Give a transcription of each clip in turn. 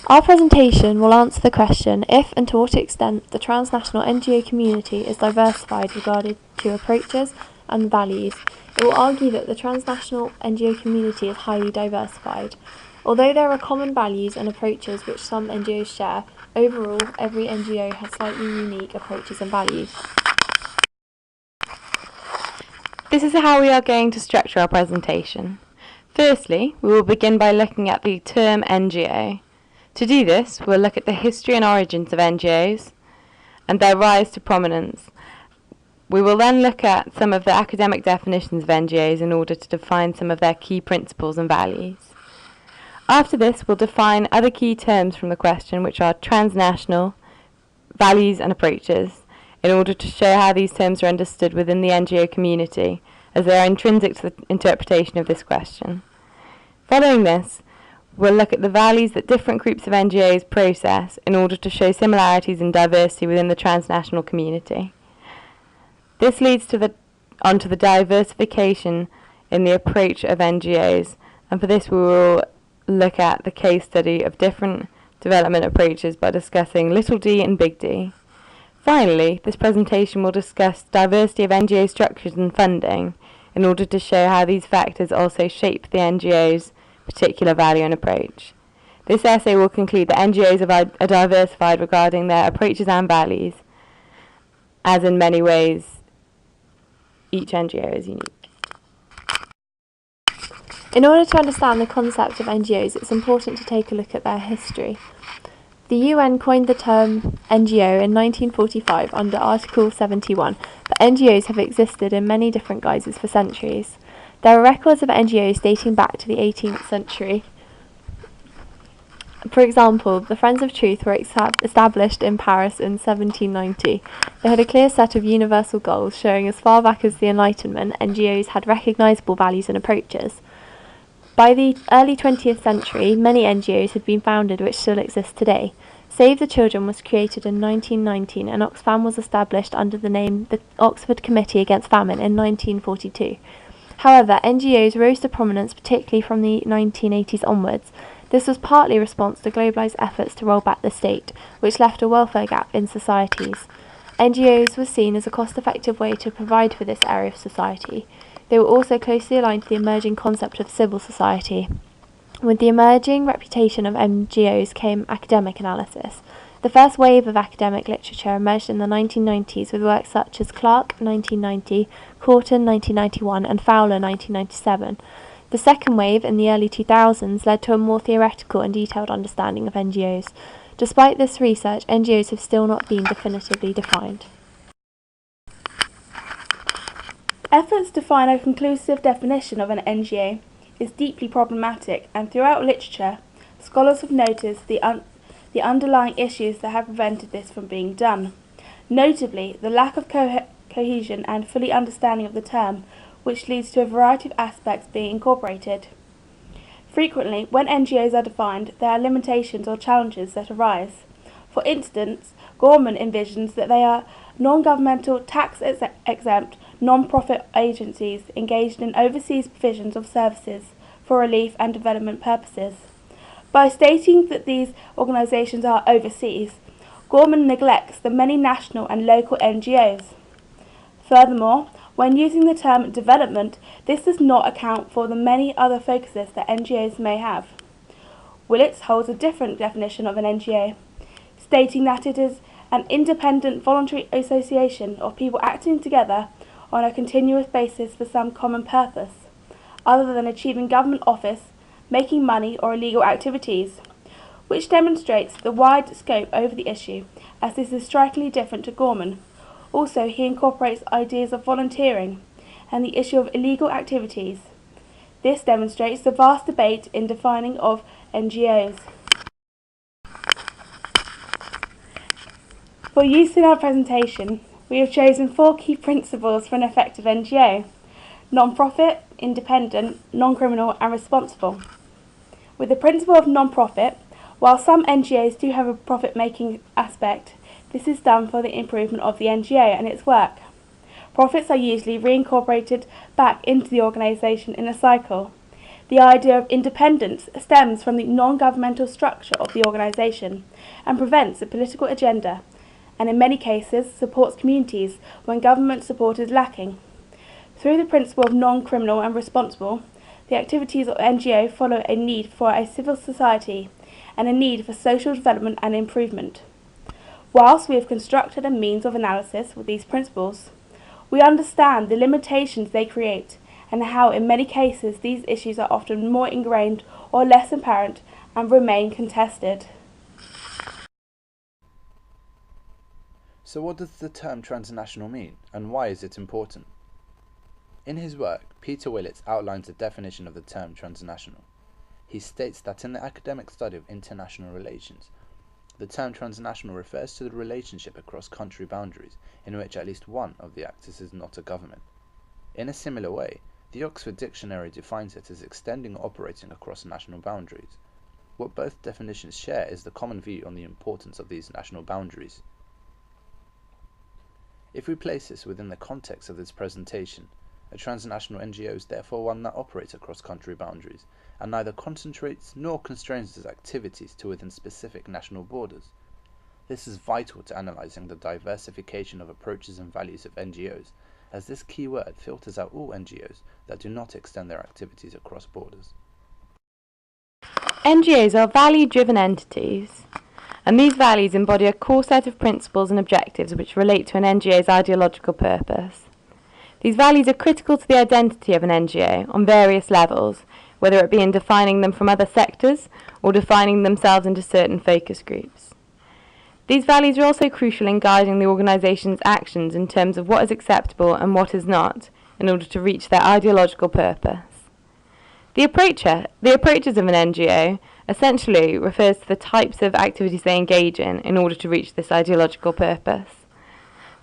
Our presentation will answer the question if and to what extent the transnational NGO community is diversified regarding to approaches and values. It will argue that the transnational NGO community is highly diversified. Although there are common values and approaches which some NGOs share, overall every NGO has slightly unique approaches and values. This is how we are going to structure our presentation. Firstly, we will begin by looking at the term NGO. To do this, we'll look at the history and origins of NGOs and their rise to prominence. We will then look at some of the academic definitions of NGOs in order to define some of their key principles and values. After this, we'll define other key terms from the question, which are transnational, values and approaches, in order to show how these terms are understood within the NGO community, as they are intrinsic to the interpretation of this question. Following this, we'll look at the values that different groups of NGOs process in order to show similarities and diversity within the transnational community. This leads onto the diversification in the approach of NGOs, and for this we will look at the case study of different development approaches by discussing little d and big D. Finally, this presentation will discuss diversity of NGO structures and funding in order to show how these factors also shape the NGO's particular value and approach. This essay will conclude that NGOs are diversified regarding their approaches and values, as in many ways each NGO is unique. In order to understand the concept of NGOs, it's important to take a look at their history. The UN coined the term NGO in 1945 under Article 71, but NGOs have existed in many different guises for centuries. There are records of NGOs dating back to the 18th century. For example, the Friends of Truth were established in Paris in 1790. They had a clear set of universal goals, showing as far back as the Enlightenment, NGOs had recognisable values and approaches. By the early 20th century, many NGOs had been founded which still exist today. Save the Children was created in 1919 and Oxfam was established under the name the Oxford Committee Against Famine in 1942. However, NGOs rose to prominence particularly from the 1980s onwards. This was partly a response to globalised efforts to roll back the state, which left a welfare gap in societies. NGOs were seen as a cost-effective way to provide for this area of society. They were also closely aligned to the emerging concept of civil society. With the emerging reputation of NGOs came academic analysis. The first wave of academic literature emerged in the 1990s with works such as Clark 1990, Corton 1991 and Fowler 1997. The second wave in the early 2000s led to a more theoretical and detailed understanding of NGOs. Despite this research, NGOs have still not been definitively defined. Efforts to find a conclusive definition of an NGO is deeply problematic, and throughout literature, scholars have noticed the underlying issues that have prevented this from being done. Notably, the lack of cohesion and fully understanding of the term, which leads to a variety of aspects being incorporated. Frequently, when NGOs are defined, there are limitations or challenges that arise. For instance, Gorman envisions that they are non-governmental, tax-exempt, non-profit agencies engaged in overseas provisions of services for relief and development purposes. By stating that these organisations are overseas, Gorman neglects the many national and local NGOs. Furthermore, when using the term development, this does not account for the many other focuses that NGOs may have. Willits holds a different definition of an NGO, stating that it is an independent voluntary association of people acting together on a continuous basis for some common purpose, other than achieving government office, making money or illegal activities, which demonstrates the wide scope over the issue, as this is strikingly different to Gorman. Also, he incorporates ideas of volunteering and the issue of illegal activities. This demonstrates the vast debate in defining of NGOs. For use in our presentation, we have chosen 4 key principles for an effective NGO: non-profit, independent, non-criminal and responsible. With the principle of non-profit, while some NGOs do have a profit-making aspect, this is done for the improvement of the NGO and its work. Profits are usually reincorporated back into the organisation in a cycle. The idea of independence stems from the non-governmental structure of the organisation and prevents a political agenda, and in many cases supports communities when government support is lacking. Through the principle of non-criminal and responsible, the activities of NGO follow a need for a civil society and a need for social development and improvement. Whilst we have constructed a means of analysis with these principles, we understand the limitations they create and how in many cases these issues are often more ingrained or less apparent and remain contested. So what does the term transnational mean, and why is it important? In his work, Peter Willits outlines a definition of the term transnational. He states that in the academic study of international relations, the term transnational refers to the relationship across country boundaries in which at least one of the actors is not a government. In a similar way, the Oxford Dictionary defines it as extending or operating across national boundaries. What both definitions share is the common view on the importance of these national boundaries. If we place this within the context of this presentation, a transnational NGO is therefore one that operates across country boundaries and neither concentrates nor constrains its activities to within specific national borders. This is vital to analysing the diversification of approaches and values of NGOs, as this key word filters out all NGOs that do not extend their activities across borders. NGOs are value-driven entities, and these values embody a core set of principles and objectives which relate to an NGO's ideological purpose. These values are critical to the identity of an NGO on various levels, whether it be in defining them from other sectors or defining themselves into certain focus groups. These values are also crucial in guiding the organisation's actions in terms of what is acceptable and what is not, in order to reach their ideological purpose. The approaches of an NGO essentially refers to the types of activities they engage in order to reach this ideological purpose.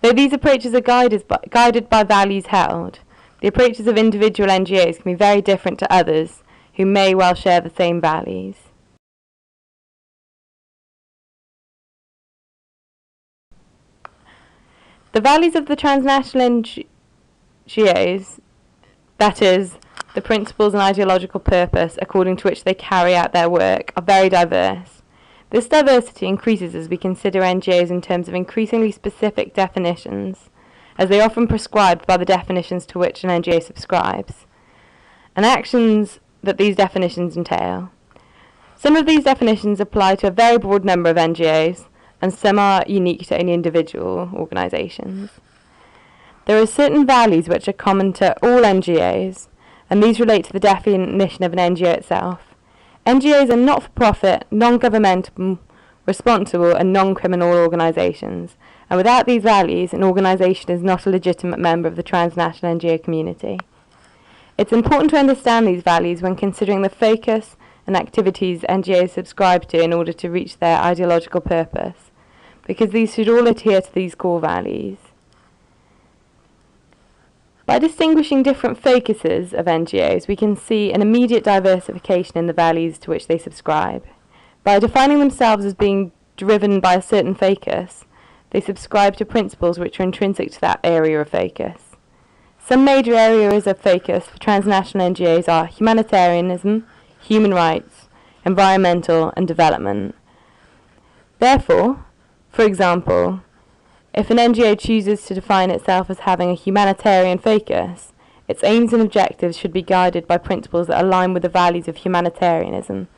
Though these approaches are guided by values held, the approaches of individual NGOs can be very different to others who may well share the same values. The values of the transnational NGOs, that is, the principles and ideological purpose according to which they carry out their work, are very diverse. This diversity increases as we consider NGOs in terms of increasingly specific definitions, as they are often prescribed by the definitions to which an NGO subscribes, and actions that these definitions entail. Some of these definitions apply to a very broad number of NGOs, and some are unique to only individual organisations. There are certain values which are common to all NGOs, and these relate to the definition of an NGO itself. NGOs are not-for-profit, non-governmental, responsible and non-criminal organisations, and without these values, an organisation is not a legitimate member of the transnational NGO community. It's important to understand these values when considering the focus and activities NGOs subscribe to in order to reach their ideological purpose, because these should all adhere to these core values. By distinguishing different focuses of NGOs, we can see an immediate diversification in the values to which they subscribe. By defining themselves as being driven by a certain focus, they subscribe to principles which are intrinsic to that area of focus. Some major areas of focus for transnational NGOs are humanitarianism, human rights, environmental and development. Therefore, for example, if an NGO chooses to define itself as having a humanitarian focus, its aims and objectives should be guided by principles that align with the values of humanitarianism,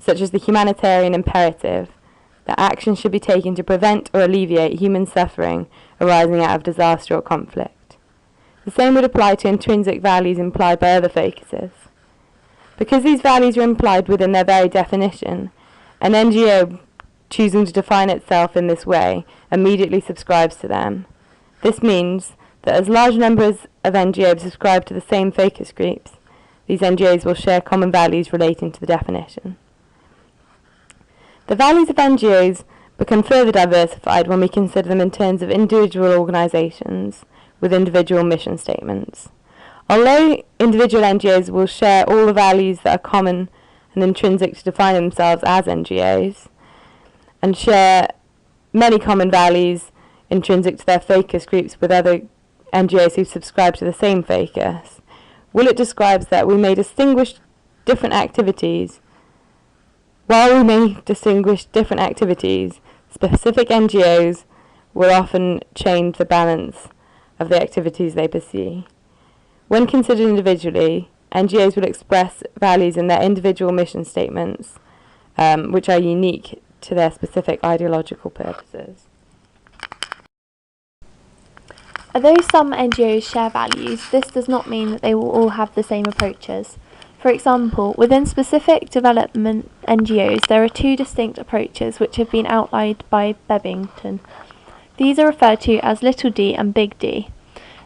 such as the humanitarian imperative, that action should be taken to prevent or alleviate human suffering arising out of disaster or conflict. The same would apply to intrinsic values implied by other focuses. Because these values are implied within their very definition, an NGO choosing to define itself in this way immediately subscribes to them. This means that as large numbers of NGOs subscribe to the same focus groups, these NGOs will share common values relating to the definition. The values of NGOs become further diversified when we consider them in terms of individual organisations with individual mission statements. Although individual NGOs will share all the values that are common and intrinsic to defining themselves as NGOs, and share many common values intrinsic to their focus groups with other NGOs who subscribe to the same focus, Willett describes that we may distinguish different activities. While we may distinguish different activities, specific NGOs will often change the balance of the activities they pursue. When considered individually, NGOs will express values in their individual mission statements, which are unique to their specific ideological purposes. Although some NGOs share values, this does not mean that they will all have the same approaches. For example, within specific development NGOs, there are two distinct approaches which have been outlined by Bebbington. These are referred to as Little D and Big D.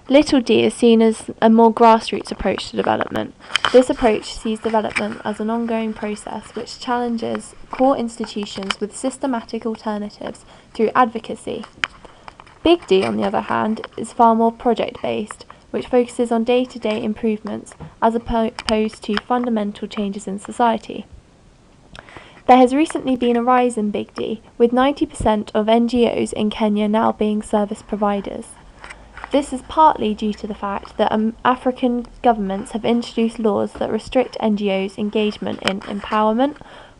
Little D is seen as a more grassroots approach to development. This approach sees development as an ongoing process which challenges core institutions with systematic alternatives through advocacy. Big D, on the other hand, is far more project-based, which focuses on day-to-day improvements as opposed to fundamental changes in society. There has recently been a rise in Big D, with 90% of NGOs in Kenya now being service providers. This is partly due to the fact that African governments have introduced laws that restrict NGOs' engagement in empowerment,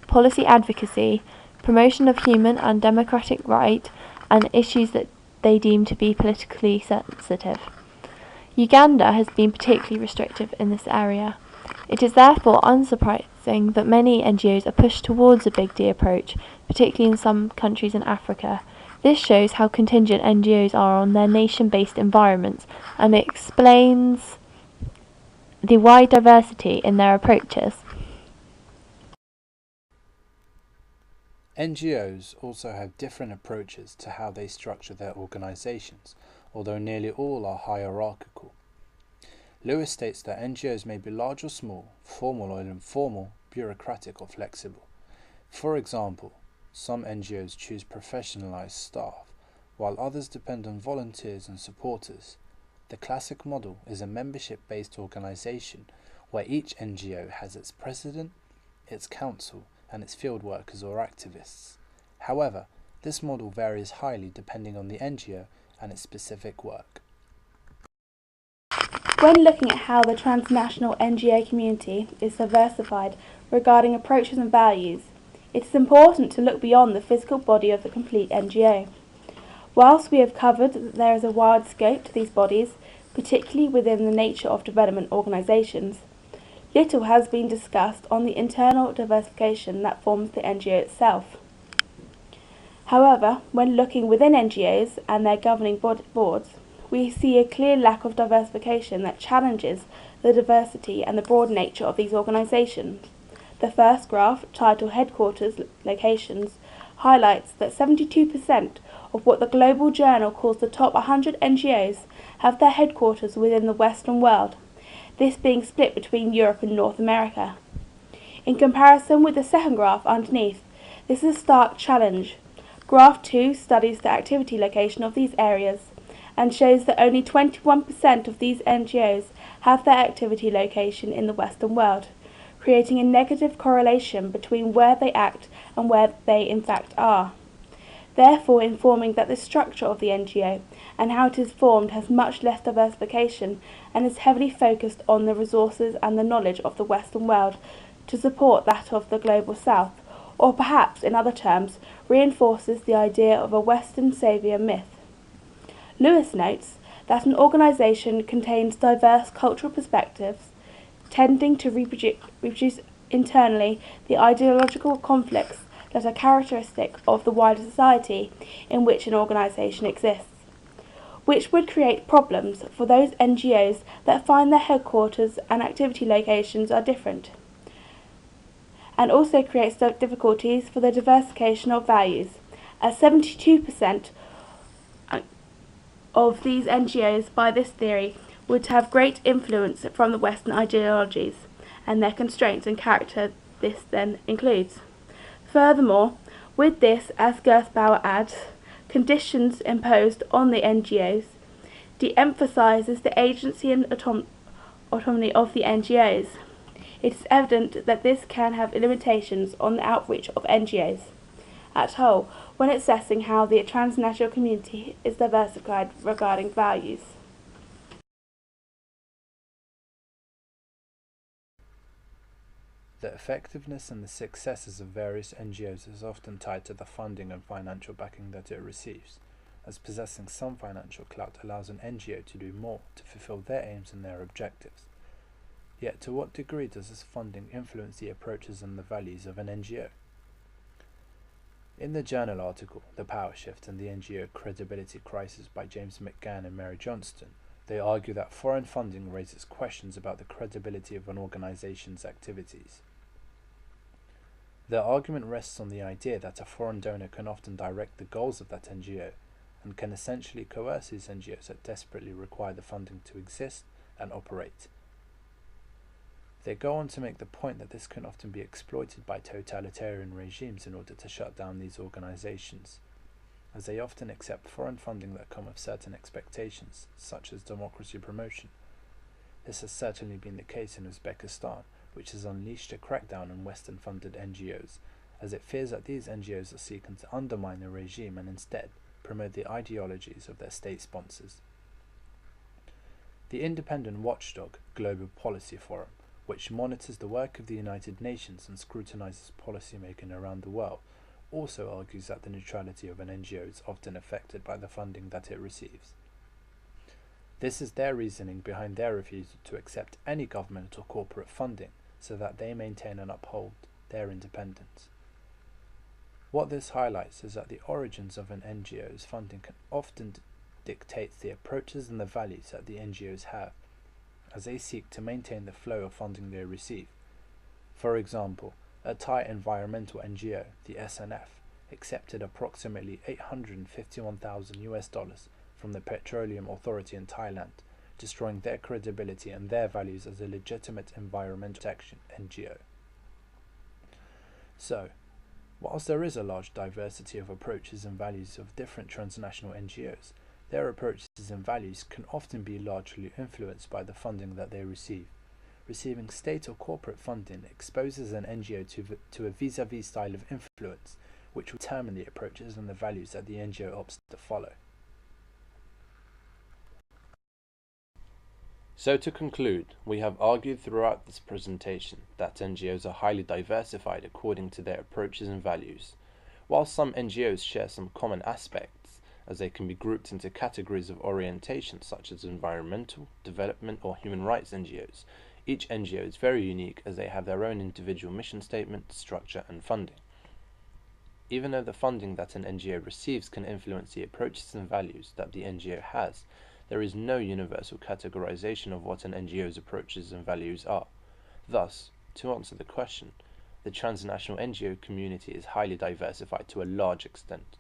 policy advocacy, promotion of human and democratic rights, and issues that they deem to be politically sensitive. Uganda has been particularly restrictive in this area. It is therefore unsurprising that many NGOs are pushed towards a Big D approach, particularly in some countries in Africa. This shows how contingent NGOs are on their nation-based environments, and it explains the wide diversity in their approaches. NGOs also have different approaches to how they structure their organisations, although nearly all are hierarchical. Lewis states that NGOs may be large or small, formal or informal, bureaucratic or flexible. For example, some NGOs choose professionalised staff, while others depend on volunteers and supporters. The classic model is a membership-based organisation where each NGO has its president, its council, and its field workers or activists. However, this model varies highly depending on the NGO and its specific work. When looking at how the transnational NGO community is diversified regarding approaches and values, it is important to look beyond the physical body of the complete NGO. Whilst we have covered that there is a wide scope to these bodies, particularly within the nature of development organisations, little has been discussed on the internal diversification that forms the NGO itself. However, when looking within NGOs and their governing boards, we see a clear lack of diversification that challenges the diversity and the broad nature of these organisations. The first graph, titled Headquarters Locations, highlights that 72% of what the Global Journal calls the top 100 NGOs have their headquarters within the Western world, this being split between Europe and North America. In comparison with the second graph underneath, this is a stark challenge. Graph 2 studies the activity location of these areas and shows that only 21% of these NGOs have their activity location in the Western world, creating a negative correlation between where they act and where they in fact are, therefore informing that the structure of the NGO and how it is formed has much less diversification and is heavily focused on the resources and the knowledge of the Western world to support that of the Global South, or perhaps, in other terms, reinforces the idea of a Western saviour myth. Lewis notes that an organisation contains diverse cultural perspectives, tending to reproduce internally the ideological conflicts that are characteristic of the wider society in which an organisation exists, which would create problems for those NGOs that find their headquarters and activity locations are different, and also creates difficulties for the diversification of values, as 72% of these NGOs by this theory would have great influence from the Western ideologies and their constraints and character this then includes. Furthermore, with this, as Gersbauer adds, conditions imposed on the NGOs de-emphasises the agency and autonomy of the NGOs. It is evident that this can have limitations on the outreach of NGOs at whole when assessing how the transnational community is diversified regarding values. The effectiveness and the successes of various NGOs is often tied to the funding and financial backing that it receives, as possessing some financial clout allows an NGO to do more to fulfill their aims and their objectives. Yet to what degree does this funding influence the approaches and the values of an NGO? In the journal article, The Power Shift and the NGO Credibility Crisis by James McGann and Mary Johnston, they argue that foreign funding raises questions about the credibility of an organization's activities. Their argument rests on the idea that a foreign donor can often direct the goals of that NGO and can essentially coerce these NGOs that desperately require the funding to exist and operate. They go on to make the point that this can often be exploited by totalitarian regimes in order to shut down these organizations, as they often accept foreign funding that come with certain expectations, such as democracy promotion. This has certainly been the case in Uzbekistan, which has unleashed a crackdown on Western-funded NGOs, as it fears that these NGOs are seeking to undermine the regime and instead promote the ideologies of their state sponsors. The independent watchdog Global Policy Forum, which monitors the work of the United Nations and scrutinizes policymaking around the world, also argues that the neutrality of an NGO is often affected by the funding that it receives. This is their reasoning behind their refusal to accept any government or corporate funding, so that they maintain and uphold their independence. What this highlights is that the origins of an NGO's funding can often dictate the approaches and the values that the NGOs have, as they seek to maintain the flow of funding they receive. For example, a Thai environmental NGO, the SNF, accepted approximately $851,000 from the Petroleum Authority in Thailand, destroying their credibility and their values as a legitimate environmental protection NGO. So, whilst there is a large diversity of approaches and values of different transnational NGOs, their approaches and values can often be largely influenced by the funding that they receive. Receiving state or corporate funding exposes an NGO to a vis-a-vis style of influence, which will determine the approaches and the values that the NGO opts to follow. So to conclude, we have argued throughout this presentation that NGOs are highly diversified according to their approaches and values. While some NGOs share some common aspects, as they can be grouped into categories of orientation such as environmental, development or human rights NGOs, each NGO is very unique as they have their own individual mission statement, structure and funding. Even though the funding that an NGO receives can influence the approaches and values that the NGO has, there is no universal categorization of what an NGO's approaches and values are. Thus, to answer the question, the transnational NGO community is highly diversified to a large extent.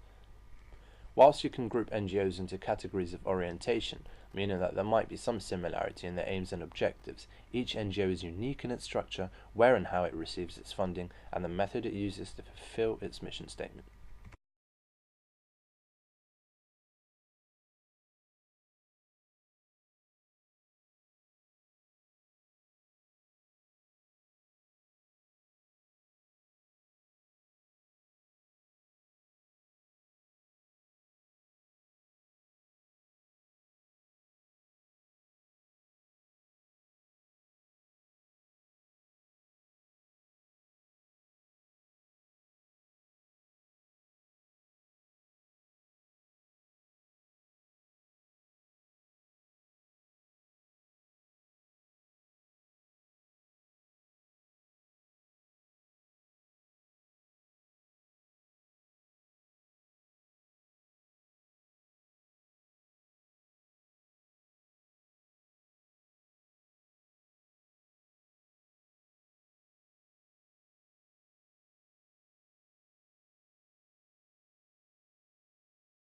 Whilst you can group NGOs into categories of orientation, meaning that there might be some similarity in their aims and objectives, each NGO is unique in its structure, where and how it receives its funding, and the method it uses to fulfill its mission statement.